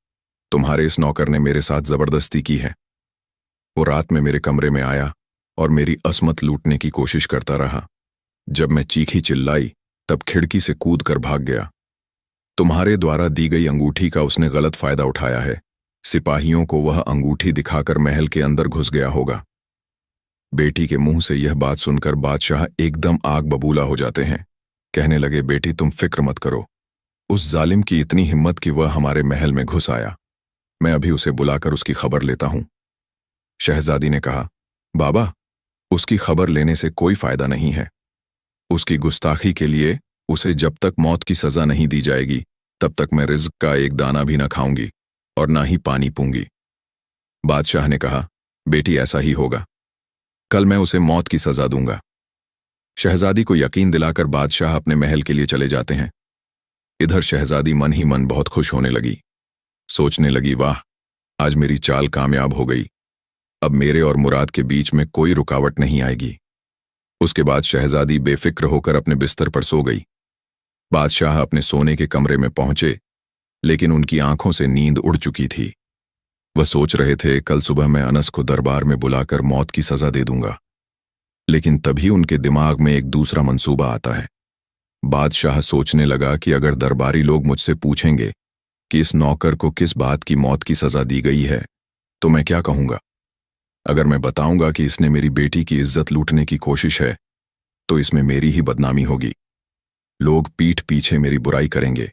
तुम्हारे इस नौकर ने मेरे साथ जबरदस्ती की है। वो रात में मेरे कमरे में आया और मेरी असमत लूटने की कोशिश करता रहा। जब मैं चीखी चिल्लाई तब खिड़की से कूद कर भाग गया। तुम्हारे द्वारा दी गई अंगूठी का उसने गलत फायदा उठाया है। सिपाहियों को वह अंगूठी दिखाकर महल के अंदर घुस गया होगा। बेटी के मुंह से यह बात सुनकर बादशाह एकदम आग बबूला हो जाते हैं। कहने लगे, बेटी तुम फिक्र मत करो, उस जालिम की इतनी हिम्मत कि वह हमारे महल में घुस आया। मैं अभी उसे बुलाकर उसकी खबर लेता हूं। शहजादी ने कहा, बाबा, उसकी खबर लेने से कोई फायदा नहीं है। उसकी गुस्ताखी के लिए उसे जब तक मौत की सजा नहीं दी जाएगी तब तक मैं रिज्क का एक दाना भी न खाऊंगी और ना ही पानी पीऊंगी। बादशाह ने कहा, बेटी ऐसा ही होगा, कल मैं उसे मौत की सजा दूंगा। शहजादी को यकीन दिलाकर बादशाह अपने महल के लिए चले जाते हैं। इधर शहजादी मन ही मन बहुत खुश होने लगी। सोचने लगी, वाह, आज मेरी चाल कामयाब हो गई। अब मेरे और मुराद के बीच में कोई रुकावट नहीं आएगी। उसके बाद शहजादी बेफिक्र होकर अपने बिस्तर पर सो गई। बादशाह अपने सोने के कमरे में पहुंचे, लेकिन उनकी आंखों से नींद उड़ चुकी थी। वह सोच रहे थे, कल सुबह मैं अनस को दरबार में बुलाकर मौत की सजा दे दूंगा। लेकिन तभी उनके दिमाग में एक दूसरा मंसूबा आता है। बादशाह सोचने लगा कि अगर दरबारी लोग मुझसे पूछेंगे कि इस नौकर को किस बात की मौत की सजा दी गई है, तो मैं क्या कहूंगा? अगर मैं बताऊंगा कि इसने मेरी बेटी की इज्जत लूटने की कोशिश है, तो इसमें मेरी ही बदनामी होगी। लोग पीठ पीछे मेरी बुराई करेंगे,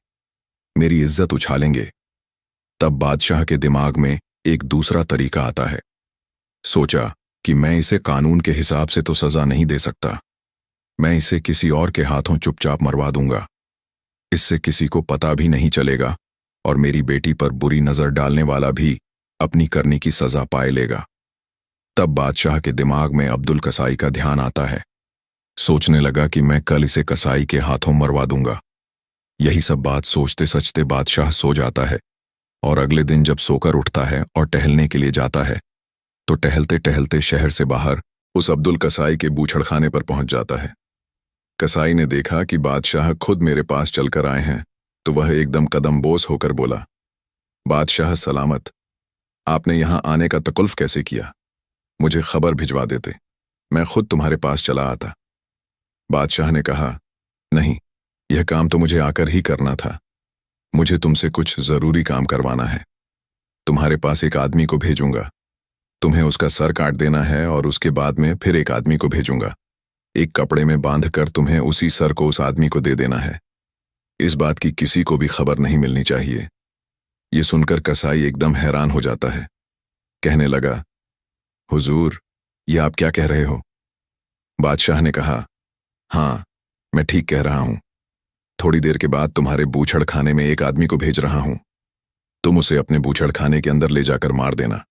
मेरी इज्जत उछालेंगे। तब बादशाह के दिमाग में एक दूसरा तरीका आता है। सोचा कि मैं इसे कानून के हिसाब से तो सजा नहीं दे सकता, मैं इसे किसी और के हाथों चुपचाप मरवा दूंगा। इससे किसी को पता भी नहीं चलेगा और मेरी बेटी पर बुरी नजर डालने वाला भी अपनी करने की सजा पाए लेगा। तब बादशाह के दिमाग में अब्दुल कसाई का ध्यान आता है। सोचने लगा कि मैं कल इसे कसाई के हाथों मरवा दूंगा। यही सब बात सोचते सचते बादशाह सो जाता है और अगले दिन जब सोकर उठता है और टहलने के लिए जाता है तो टहलते टहलते शहर से बाहर उस अब्दुल कसाई के बूछड़खाने पर पहुंच जाता है। कसाई ने देखा कि बादशाह खुद मेरे पास चलकर आए हैं तो वह एकदम कदमबोस होकर बोला, बादशाह सलामत, आपने यहां आने का तकल्लुफ़ कैसे किया? मुझे खबर भिजवा देते, मैं खुद तुम्हारे पास चला आता। बादशाह ने कहा, नहीं, यह काम तो मुझे आकर ही करना था। मुझे तुमसे कुछ जरूरी काम करवाना है। तुम्हारे पास एक आदमी को भेजूंगा, तुम्हें उसका सर काट देना है और उसके बाद में फिर एक आदमी को भेजूंगा। एक कपड़े में बांधकर तुम्हें उसी सर को उस आदमी को दे देना है। इस बात की किसी को भी खबर नहीं मिलनी चाहिए। ये सुनकर कसाई एकदम हैरान हो जाता है। कहने लगा, हुजूर, ये आप क्या कह रहे हो? बादशाह ने कहा, हाँ, मैं ठीक कह रहा हूं। थोड़ी देर के बाद तुम्हारे बूछड़ खाने में एक आदमी को भेज रहा हूं। तुम उसे अपने बूछड़ खाने के अंदर ले जाकर मार देना।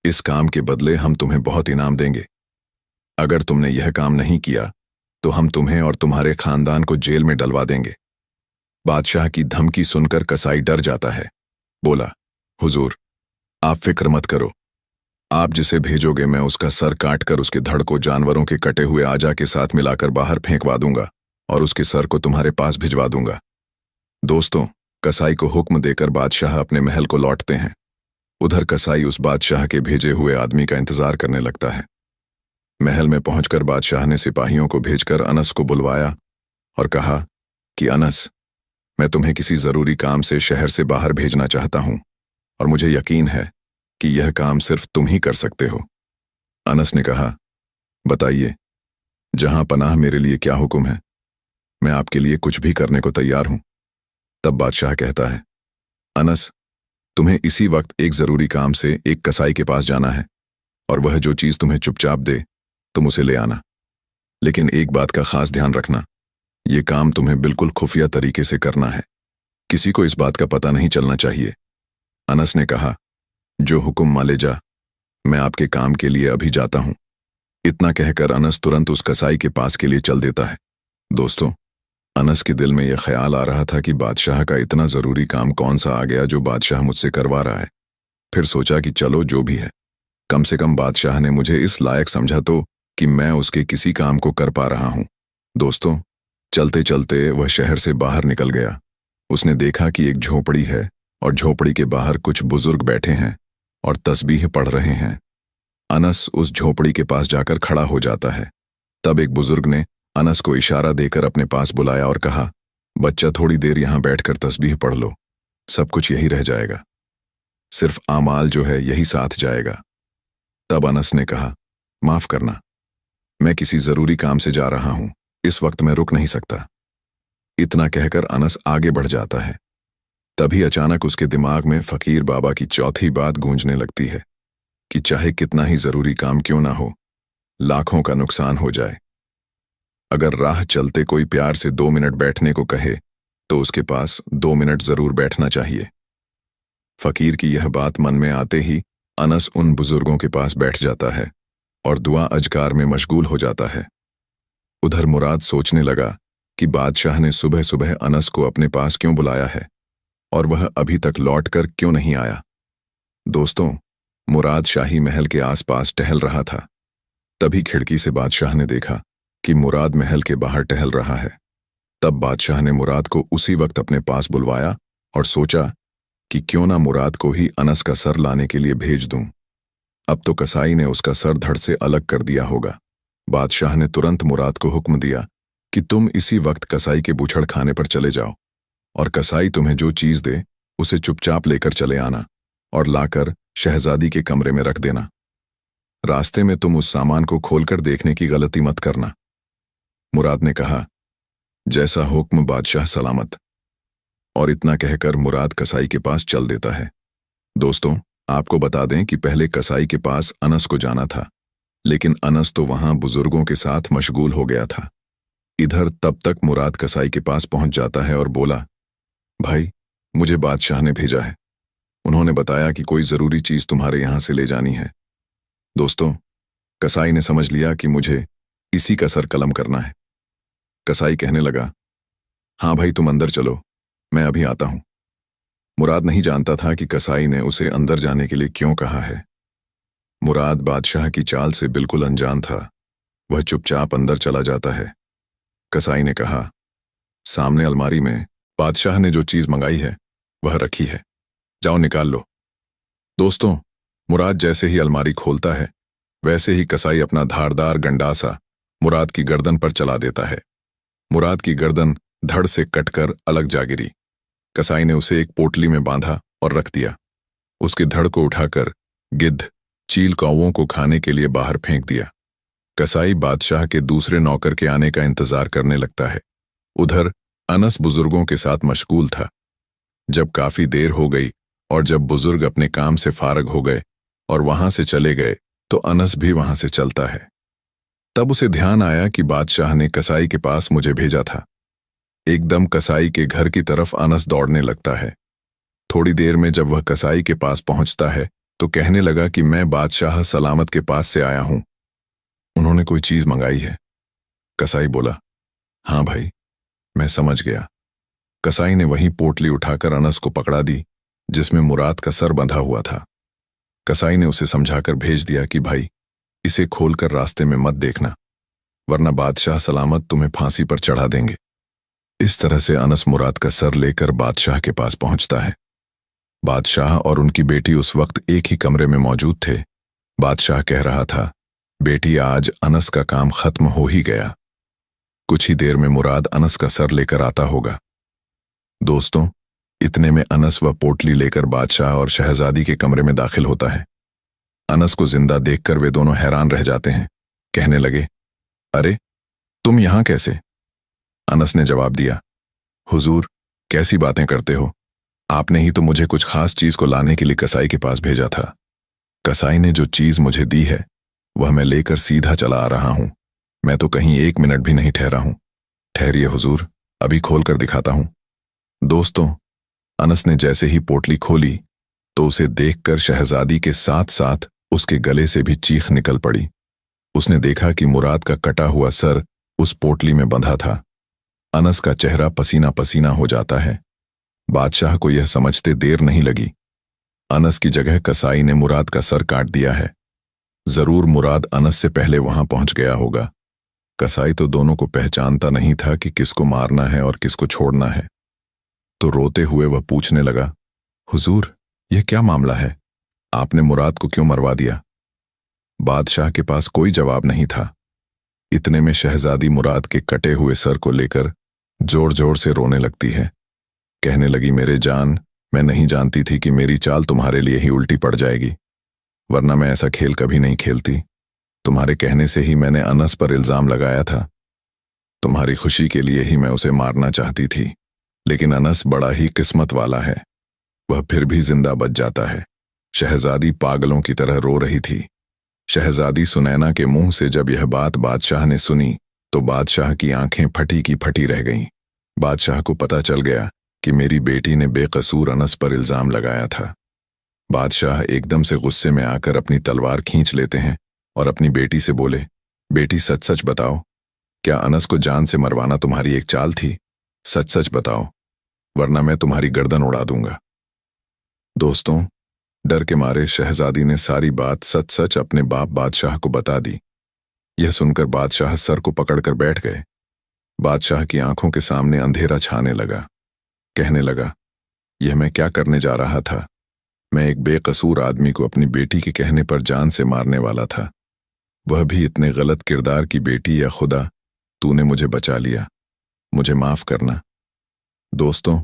इस काम के बदले हम तुम्हें बहुत इनाम देंगे। अगर तुमने यह काम नहीं किया तो हम तुम्हें और तुम्हारे खानदान को जेल में डलवा देंगे। बादशाह की धमकी सुनकर कसाई डर जाता है। बोला, हुजूर, आप फिक्र मत करो। आप जिसे भेजोगे मैं उसका सर काटकर उसके धड़ को जानवरों के कटे हुए आजा के साथ मिलाकर बाहर फेंकवा दूंगा और उसके सर को तुम्हारे पास भिजवा दूंगा। दोस्तों, कसाई को हुक्म देकर बादशाह अपने महल को लौटते हैं। उधर कसाई उस बादशाह के भेजे हुए आदमी का इंतजार करने लगता है। महल में पहुंचकर बादशाह ने सिपाहियों को भेजकर अनस को बुलवाया और कहा कि अनस, मैं तुम्हें किसी जरूरी काम से शहर से बाहर भेजना चाहता हूं और मुझे यकीन है कि यह काम सिर्फ तुम ही कर सकते हो। अनस ने कहा, बताइए, जहां पनाह मेरे लिए क्या हुक्म है? मैं आपके लिए कुछ भी करने को तैयार हूं। तब बादशाह कहता है, अनस, तुम्हें इसी वक्त एक जरूरी काम से एक कसाई के पास जाना है और वह जो चीज तुम्हें चुपचाप दे तुम उसे ले आना। लेकिन एक बात का खास ध्यान रखना, यह काम तुम्हें बिल्कुल खुफिया तरीके से करना है। किसी को इस बात का पता नहीं चलना चाहिए। अनस ने कहा, जो हुक्म माले जा, मैं आपके काम के लिए अभी जाता हूं। इतना कहकर अनस तुरंत उस कसाई के पास के लिए चल देता है। दोस्तों, अनस के दिल में यह ख्याल आ रहा था कि बादशाह का इतना जरूरी काम कौन सा आ गया जो बादशाह मुझसे करवा रहा है। फिर सोचा कि चलो जो भी है, कम से कम बादशाह ने मुझे इस लायक समझा तो कि मैं उसके किसी काम को कर पा रहा हूं। दोस्तों, चलते चलते वह शहर से बाहर निकल गया। उसने देखा कि एक झोपड़ी है और झोपड़ी के बाहर कुछ बुजुर्ग बैठे हैं और तस्बीह पढ़ रहे हैं। अनस उस झोपड़ी के पास जाकर खड़ा हो जाता है। तब एक बुजुर्ग ने अनस को इशारा देकर अपने पास बुलाया और कहा, बच्चा, थोड़ी देर यहां बैठकर तस्बीह पढ़ लो, सब कुछ यही रह जाएगा, सिर्फ आमाल जो है यही साथ जाएगा। तब अनस ने कहा, माफ करना, मैं किसी जरूरी काम से जा रहा हूं, इस वक्त मैं रुक नहीं सकता। इतना कहकर अनस आगे बढ़ जाता है। तभी अचानक उसके दिमाग में फकीर बाबा की चौथी बात गूंजने लगती है कि चाहे कितना ही जरूरी काम क्यों ना हो, लाखों का नुकसान हो जाए, अगर राह चलते कोई प्यार से 2 मिनट बैठने को कहे तो उसके पास 2 मिनट जरूर बैठना चाहिए। फकीर की यह बात मन में आते ही अनस उन बुजुर्गों के पास बैठ जाता है और दुआ अजकार में मशगूल हो जाता है। उधर मुराद सोचने लगा कि बादशाह ने सुबह सुबह अनस को अपने पास क्यों बुलाया है और वह अभी तक लौटकर क्यों नहीं आया। दोस्तों, मुराद शाही महल के आसपास टहल रहा था। तभी खिड़की से बादशाह ने देखा कि मुराद महल के बाहर टहल रहा है। तब बादशाह ने मुराद को उसी वक्त अपने पास बुलवाया और सोचा कि क्यों ना मुराद को ही अनस का सर लाने के लिए भेज दूं। अब तो कसाई ने उसका सर धड़ से अलग कर दिया होगा। बादशाह ने तुरंत मुराद को हुक्म दिया कि तुम इसी वक्त कसाई के बूछड़ खाने पर चले जाओ और कसाई तुम्हें जो चीज दे उसे चुपचाप लेकर चले आना और लाकर शहजादी के कमरे में रख देना। रास्ते में तुम उस सामान को खोलकर देखने की गलती मत करना। मुराद ने कहा, जैसा हुक्म बादशाह सलामत। और इतना कहकर मुराद कसाई के पास चल देता है। दोस्तों, आपको बता दें कि पहले कसाई के पास अनस को जाना था, लेकिन अनस तो वहां बुजुर्गों के साथ मशगूल हो गया था। इधर तब तक मुराद कसाई के पास पहुंच जाता है और बोला, भाई, मुझे बादशाह ने भेजा है। उन्होंने बताया कि कोई जरूरी चीज तुम्हारे यहां से ले जानी है। दोस्तों, कसाई ने समझ लिया कि मुझे इसी का सर कलम करना है। कसाई कहने लगा, हाँ भाई, तुम अंदर चलो, मैं अभी आता हूं। मुराद नहीं जानता था कि कसाई ने उसे अंदर जाने के लिए क्यों कहा है। मुराद बादशाह की चाल से बिल्कुल अनजान था। वह चुपचाप अंदर चला जाता है। कसाई ने कहा। सामने अलमारी में बादशाह ने जो चीज मंगाई है वह रखी है, जाओ निकाल लो। दोस्तों, मुराद जैसे ही अलमारी खोलता है वैसे ही कसाई अपना धारदार गंडासा मुराद की गर्दन पर चला देता है। मुराद की गर्दन धड़ से कटकर अलग जा गिरी। कसाई ने उसे एक पोटली में बांधा और रख दिया। उसकी धड़ को उठाकर गिद्ध चील कौवों को खाने के लिए बाहर फेंक दिया। कसाई बादशाह के दूसरे नौकर के आने का इंतजार करने लगता है। उधर अनस बुजुर्गों के साथ मशगूल था। जब काफी देर हो गई और जब बुजुर्ग अपने काम से फारग हो गए और वहां से चले गए तो अनस भी वहां से चलता है। तब उसे ध्यान आया कि बादशाह ने कसाई के पास मुझे भेजा था। एकदम कसाई के घर की तरफ अनस दौड़ने लगता है। थोड़ी देर में जब वह कसाई के पास पहुंचता है तो कहने लगा कि मैं बादशाह सलामत के पास से आया हूं, उन्होंने कोई चीज मंगाई है। कसाई बोला, हाँ भाई, मैं समझ गया। कसाई ने वही पोटली उठाकर अनस को पकड़ा दी जिसमें मुराद का सर बंधा हुआ था। कसाई ने उसे समझाकर भेज दिया कि भाई, इसे खोलकर रास्ते में मत देखना, वरना बादशाह सलामत तुम्हें फांसी पर चढ़ा देंगे। इस तरह से अनस मुराद का सर लेकर बादशाह के पास पहुंचता है। बादशाह और उनकी बेटी उस वक्त एक ही कमरे में मौजूद थे। बादशाह कह रहा था, बेटी, आज अनस का काम खत्म हो ही गया। कुछ ही देर में मुराद अनस का सर लेकर आता होगा। दोस्तों, इतने में अनस वह पोटली लेकर बादशाह और शहजादी के कमरे में दाखिल होता है। अनस को जिंदा देखकर वे दोनों हैरान रह जाते हैं। कहने लगे, अरे तुम यहां कैसे? अनस ने जवाब दिया, हुजूर, कैसी बातें करते हो? आपने ही तो मुझे कुछ खास चीज को लाने के लिए कसाई के पास भेजा था। कसाई ने जो चीज मुझे दी है वह मैं लेकर सीधा चला आ रहा हूं। मैं तो कहीं 1 मिनट भी नहीं ठहरा हूं। ठहरिए हुजूर, अभी खोल कर दिखाता हूं। दोस्तों, अनस ने जैसे ही पोटली खोली तो उसे देखकर शहजादी के साथ साथ उसके गले से भी चीख निकल पड़ी। उसने देखा कि मुराद का कटा हुआ सर उस पोटली में बंधा था। अनस का चेहरा पसीना पसीना हो जाता है। बादशाह को यह समझते देर नहीं लगी। अनस की जगह कसाई ने मुराद का सर काट दिया है। जरूर मुराद अनस से पहले वहां पहुंच गया होगा। कसाई तो दोनों को पहचानता नहीं था कि किसको मारना है और किसको छोड़ना है। तो रोते हुए वह पूछने लगा, हुजूर, यह क्या मामला है? आपने मुराद को क्यों मरवा दिया? बादशाह के पास कोई जवाब नहीं था। इतने में शहजादी मुराद के कटे हुए सर को लेकर जोर जोर से रोने लगती है। कहने लगी, मेरे जान, मैं नहीं जानती थी कि मेरी चाल तुम्हारे लिए ही उल्टी पड़ जाएगी, वरना मैं ऐसा खेल कभी नहीं खेलती। तुम्हारे कहने से ही मैंने अनस पर इल्जाम लगाया था। तुम्हारी खुशी के लिए ही मैं उसे मारना चाहती थी, लेकिन अनस बड़ा ही किस्मत वाला है, वह फिर भी जिंदा बच जाता है। शहजादी पागलों की तरह रो रही थी। शहजादी सुनैना के मुंह से जब यह बात बादशाह ने सुनी तो बादशाह की आंखें फटी की फटी रह गईं। बादशाह को पता चल गया कि मेरी बेटी ने बेकसूर अनस पर इल्जाम लगाया था। बादशाह एकदम से गुस्से में आकर अपनी तलवार खींच लेते हैं और अपनी बेटी से बोले, बेटी, सच सच बताओ, क्या अनस को जान से मरवाना तुम्हारी एक चाल थी? सच सच बताओ, वरना मैं तुम्हारी गर्दन उड़ा दूंगा। दोस्तों, डर के मारे शहजादी ने सारी बात सच सच अपने बाप बादशाह को बता दी। यह सुनकर बादशाह सर को पकड़कर बैठ गए। बादशाह की आंखों के सामने अंधेरा छाने लगा। कहने लगा, यह मैं क्या करने जा रहा था? मैं एक बेकसूर आदमी को अपनी बेटी के कहने पर जान से मारने वाला था, वह भी इतने गलत किरदार की बेटी। या खुदा, तूने मुझे बचा लिया, मुझे माफ करना। दोस्तों,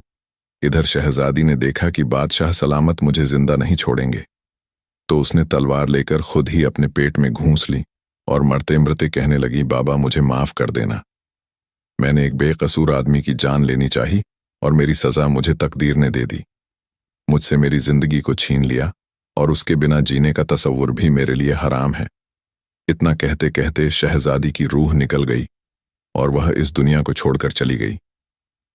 इधर शहजादी ने देखा कि बादशाह सलामत मुझे जिंदा नहीं छोड़ेंगे, तो उसने तलवार लेकर खुद ही अपने पेट में घूंस ली और मरते मरते कहने लगी, बाबा, मुझे माफ कर देना। मैंने एक बेकसूर आदमी की जान लेनी चाहिए और मेरी सजा मुझे तकदीर ने दे दी। मुझसे मेरी जिंदगी को छीन लिया और उसके बिना जीने का तसव्वुर भी मेरे लिए हराम है। इतना कहते कहते शहजादी की रूह निकल गई और वह इस दुनिया को छोड़कर चली गई।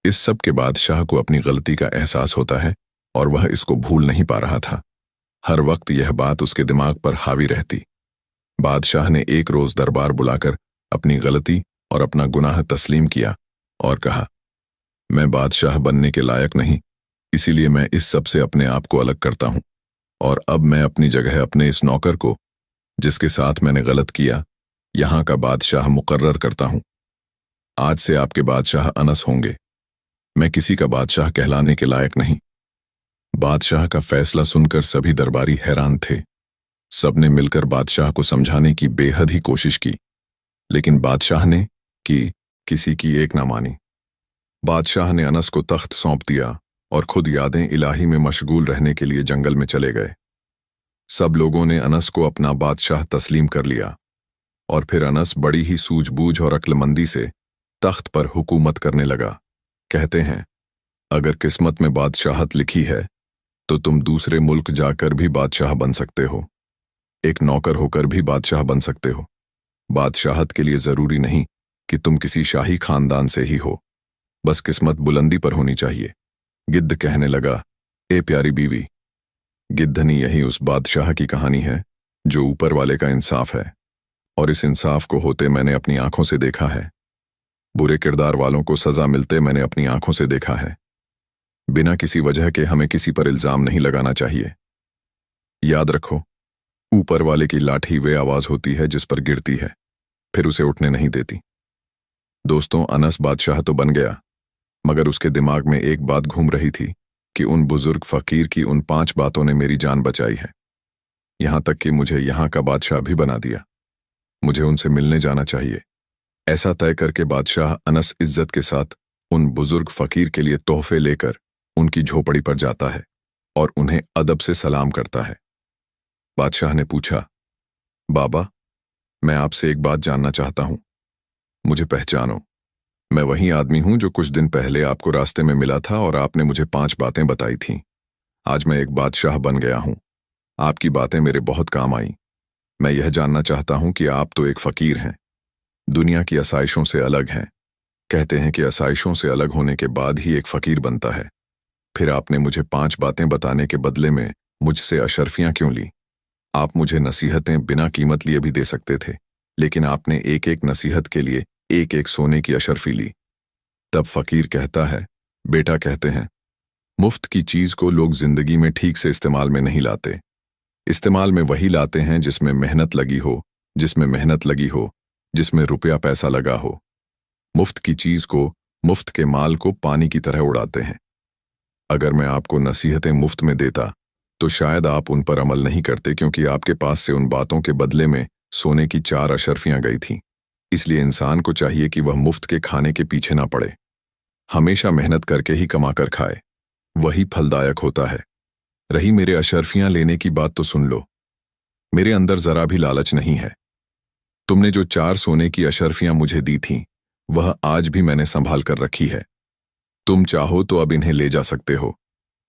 इस सब के बाद शाह को अपनी गलती का एहसास होता है और वह इसको भूल नहीं पा रहा था। हर वक्त यह बात उसके दिमाग पर हावी रहती। बादशाह ने एक रोज दरबार बुलाकर अपनी गलती और अपना गुनाह तस्लीम किया और कहा, मैं बादशाह बनने के लायक नहीं, इसीलिए मैं इस सब से अपने आप को अलग करता हूं और अब मैं अपनी जगह अपने इस नौकर को, जिसके साथ मैंने गलत किया, यहां का बादशाह मुकर्रर करता हूं। आज से आपके बादशाह अनस होंगे। मैं किसी का बादशाह कहलाने के लायक नहीं। बादशाह का फैसला सुनकर सभी दरबारी हैरान थे। सबने मिलकर बादशाह को समझाने की बेहद ही कोशिश की, लेकिन बादशाह ने किसी की एक ना मानी। बादशाह ने अनस को तख्त सौंप दिया और खुद यादें इलाही में मशगूल रहने के लिए जंगल में चले गए। सब लोगों ने अनस को अपना बादशाह तस्लीम कर लिया और फिर अनस बड़ी ही सूझबूझ और अक्लमंदी से तख्त पर हुकूमत करने लगा। कहते हैं, अगर किस्मत में बादशाहत लिखी है तो तुम दूसरे मुल्क जाकर भी बादशाह बन सकते हो, एक नौकर होकर भी बादशाह बन सकते हो। बादशाहत के लिए जरूरी नहीं कि तुम किसी शाही खानदान से ही हो, बस किस्मत बुलंदी पर होनी चाहिए। गिद्ध कहने लगा, ए प्यारी बीवी, गिद्धनी यही उस बादशाह की कहानी है जो ऊपर वाले का इंसाफ है, और इस इंसाफ को होते मैंने अपनी आंखों से देखा है। बुरे किरदार वालों को सजा मिलते मैंने अपनी आंखों से देखा है। बिना किसी वजह के हमें किसी पर इल्जाम नहीं लगाना चाहिए। याद रखो, ऊपर वाले की लाठी वे आवाज होती है जिस पर गिरती है, फिर उसे उठने नहीं देती। दोस्तों, अनस बादशाह तो बन गया, मगर उसके दिमाग में एक बात घूम रही थी कि उन बुजुर्ग फकीर की उन 5 बातों ने मेरी जान बचाई है। यहां तक कि मुझे यहां का बादशाह भी बना दिया। मुझे उनसे मिलने जाना चाहिए। ऐसा तय करके बादशाह अनस इज्जत के साथ उन बुजुर्ग फकीर के लिए तोहफे लेकर उनकी झोपड़ी पर जाता है और उन्हें अदब से सलाम करता है। बादशाह ने पूछा, बाबा, मैं आपसे एक बात जानना चाहता हूं। मुझे पहचानो, मैं वही आदमी हूं जो कुछ दिन पहले आपको रास्ते में मिला था और आपने मुझे 5 बातें बताई थीं। आज मैं एक बादशाह बन गया हूं। आपकी बातें मेरे बहुत काम आई। मैं यह जानना चाहता हूं कि आप तो एक फकीर हैं, दुनिया की आसाइशों से अलग हैं। कहते हैं कि आसाइशों से अलग होने के बाद ही एक फकीर बनता है। फिर आपने मुझे 5 बातें बताने के बदले में मुझसे अशर्फियां क्यों ली? आप मुझे नसीहतें बिना कीमत लिए भी दे सकते थे, लेकिन आपने एक एक नसीहत के लिए एक एक सोने की अशर्फी ली। तब फकीर कहता है, बेटा, कहते हैं, मुफ्त की चीज को लोग जिंदगी में ठीक से इस्तेमाल में नहीं लाते। इस्तेमाल में वही लाते हैं जिसमें मेहनत लगी हो, जिसमें रुपया पैसा लगा हो। मुफ्त की चीज को, मुफ्त के माल को पानी की तरह उड़ाते हैं। अगर मैं आपको नसीहतें मुफ्त में देता तो शायद आप उन पर अमल नहीं करते, क्योंकि आपके पास से उन बातों के बदले में सोने की 4 अशर्फियां गई थीं। इसलिए इंसान को चाहिए कि वह मुफ्त के खाने के पीछे ना पड़े, हमेशा मेहनत करके ही कमा कर खाए, वही फलदायक होता है। रही मेरे अशर्फियां लेने की बात, तो सुन लो, मेरे अंदर जरा भी लालच नहीं है। तुमने जो 4 सोने की अशर्फियां मुझे दी थीं, वह आज भी मैंने संभाल कर रखी है। तुम चाहो तो अब इन्हें ले जा सकते हो।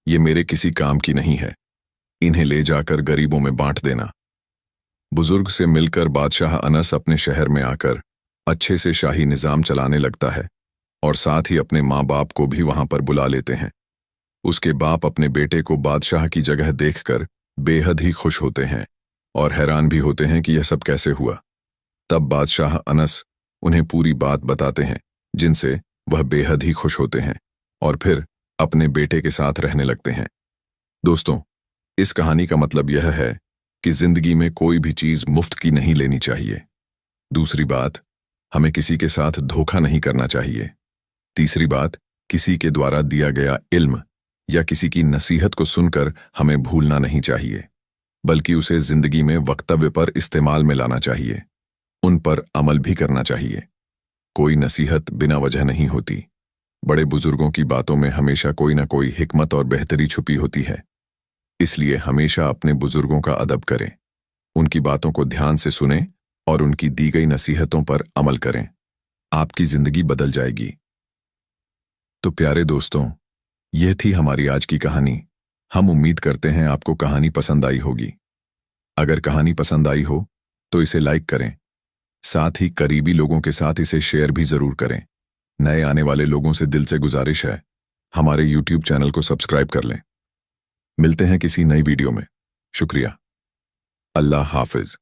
ये मेरे किसी काम की नहीं है। इन्हें ले जाकर गरीबों में बांट देना। बुजुर्ग से मिलकर बादशाह अनस अपने शहर में आकर अच्छे से शाही निजाम चलाने लगता है और साथ ही अपने माँ बाप को भी वहां पर बुला लेते हैं। उसके बाप अपने बेटे को बादशाह की जगह देखकर बेहद ही खुश होते हैं और हैरान भी होते हैं कि यह सब कैसे हुआ। तब बादशाह अनस उन्हें पूरी बात बताते हैं, जिनसे वह बेहद ही खुश होते हैं और फिर अपने बेटे के साथ रहने लगते हैं। दोस्तों, इस कहानी का मतलब यह है कि जिंदगी में कोई भी चीज मुफ्त की नहीं लेनी चाहिए। दूसरी बात, हमें किसी के साथ धोखा नहीं करना चाहिए। तीसरी बात, किसी के द्वारा दिया गया इल्म या किसी की नसीहत को सुनकर हमें भूलना नहीं चाहिए, बल्कि उसे जिंदगी में वक्तव्य पर इस्तेमाल में लाना चाहिए, उन पर अमल भी करना चाहिए। कोई नसीहत बिना वजह नहीं होती। बड़े बुजुर्गों की बातों में हमेशा कोई ना कोई हिकमत और बेहतरी छुपी होती है। इसलिए हमेशा अपने बुजुर्गों का अदब करें, उनकी बातों को ध्यान से सुनें और उनकी दी गई नसीहतों पर अमल करें। आपकी जिंदगी बदल जाएगी। तो प्यारे दोस्तों, यह थी हमारी आज की कहानी। हम उम्मीद करते हैं आपको कहानी पसंद आई होगी। अगर कहानी पसंद आई हो तो इसे लाइक करें, साथ ही करीबी लोगों के साथ इसे शेयर भी जरूर करें। नए आने वाले लोगों से दिल से गुजारिश है, हमारे YouTube चैनल को सब्सक्राइब कर लें। मिलते हैं किसी नई वीडियो में। शुक्रिया। अल्लाह हाफिज।